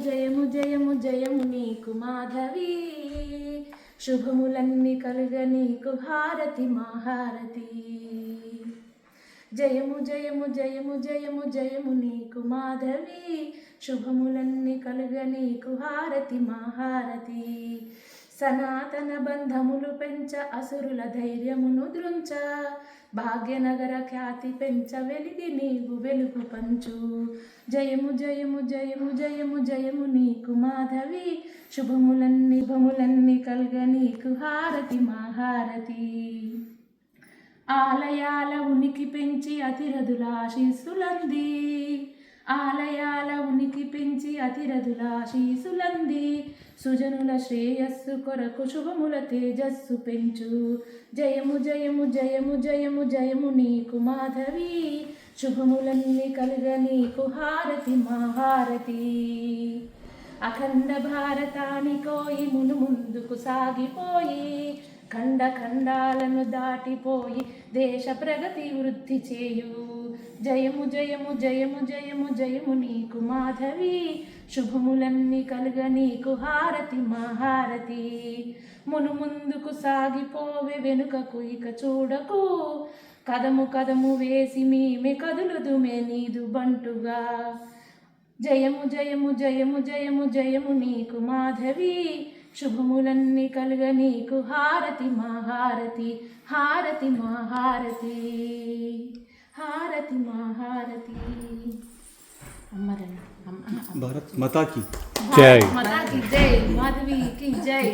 జయము జయము జయము నీకు మాధవి, శుభములన్నీ కలుగ నీకు హారతి మా హారతి. జయము జయము జయము జయము జయము నీకు మాధవి, శుభములన్నీ కలుగ నీకు హారతి మా హారతి. సనాతన బంధములు పెంచ అసురుల ధైర్యమును దృంచ, భాగ్యనగర ఖ్యాతి పెంచ వెలిగి నీవు వెలుగు పంచు. జయము జయము జయము జయము జయము నీకు మాధవి, శుభములన్నీ కలుగ నీకు హారతి మా హారతి. ఆలయాల ఉనికి పెంచి అతిరథుల ఆశీస్సులంది, ఆలయాల ఉనికి పెంచి అతిరథుల ఆశీస్సులంది, సుజనుల శ్రేయస్సు కొరకు శుభముల తేజస్సు పెంచు. జయము జయము జయము జయము జయము నీకు మాధవి, శుభములన్నీ కలుగ నీకు హారతి మా హారతి. అఖండ భారతానికోయి మును ముందుకు సాగిపోయి, ఖండ ఖండాలను దాటిపోయి దేశ ప్రగతి వృద్ధి చేయు. జయము జయము జయము జయము జయము నీకు మాధవి, శుభములన్నీ కలుగ నీకు హారతి మా హారతి. మును ముందుకు సాగిపోవే వెనుకకు ఇక చూడకు, కదము కదము వేసి మేమే కదులుదుమే నీదు బంటుగా. జయము జయము జయము జయము జయము నీకు మాధవి, శుభములన్నీ కలుగ నీకు హారతి మా హారతి. హారతి మా హారతి, హారతి మా హారతి. భారత్ మాతా కీ జై, మాధవి కి జై.